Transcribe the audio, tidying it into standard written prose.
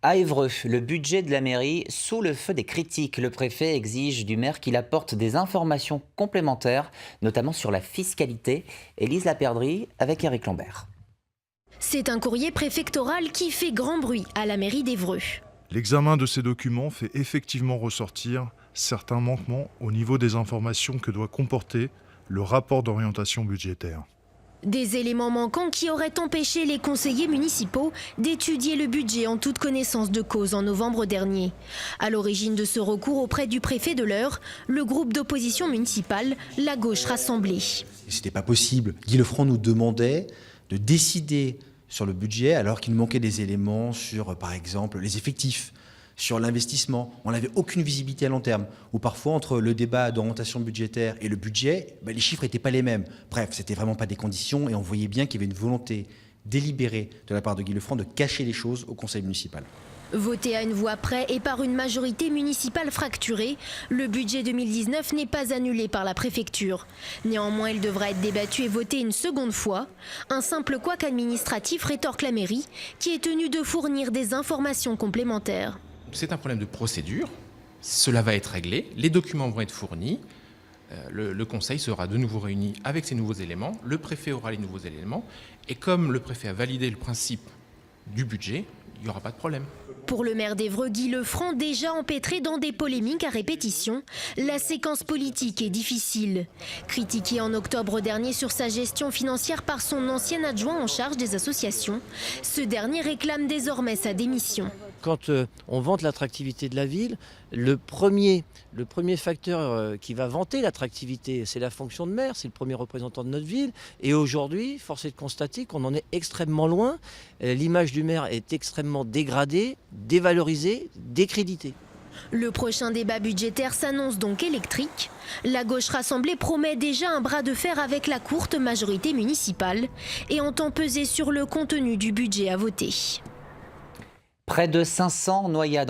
À Évreux, le budget de la mairie sous le feu des critiques. Le préfet exige du maire qu'il apporte des informations complémentaires, notamment sur la fiscalité. Élise Laperdrie avec Éric Lambert. C'est un courrier préfectoral qui fait grand bruit à la mairie d'Évreux. L'examen de ces documents fait effectivement ressortir certains manquements au niveau des informations que doit comporter le rapport d'orientation budgétaire. Des éléments manquants qui auraient empêché les conseillers municipaux d'étudier le budget en toute connaissance de cause en novembre dernier. À l'origine de ce recours auprès du préfet de l'Eure, le groupe d'opposition municipale, la Gauche Rassemblée. C'était pas possible. Guy Lefranc nous demandait de décider sur le budget alors qu'il nous manquait des éléments sur, par exemple, les effectifs, sur l'investissement. On n'avait aucune visibilité à long terme. Ou parfois, entre le débat d'orientation budgétaire et le budget, les chiffres n'étaient pas les mêmes. Bref, c'était vraiment pas des conditions et on voyait bien qu'il y avait une volonté délibérée de la part de Guy Lefranc de cacher les choses au conseil municipal. Voté à une voix près et par une majorité municipale fracturée, le budget 2019 n'est pas annulé par la préfecture. Néanmoins, il devra être débattu et voté une seconde fois. Un simple couac administratif rétorque la mairie, qui est tenue de fournir des informations complémentaires. C'est un problème de procédure, cela va être réglé, les documents vont être fournis, le conseil sera de nouveau réuni avec ces nouveaux éléments, le préfet aura les nouveaux éléments, et comme le préfet a validé le principe du budget, il n'y aura pas de problème. Pour le maire d'Évreux, Guy Lefranc, déjà empêtré dans des polémiques à répétition, la séquence politique est difficile. Critiqué en octobre dernier sur sa gestion financière par son ancien adjoint en charge des associations, ce dernier réclame désormais sa démission. Quand on vante l'attractivité de la ville, le premier facteur qui va vanter l'attractivité, c'est la fonction de maire, c'est le premier représentant de notre ville. Et aujourd'hui, force est de constater qu'on en est extrêmement loin. L'image du maire est extrêmement dégradée, dévalorisée, décréditée. Le prochain débat budgétaire s'annonce donc électrique. La gauche rassemblée promet déjà un bras de fer avec la courte majorité municipale et entend peser sur le contenu du budget à voter. Près de 500 noyades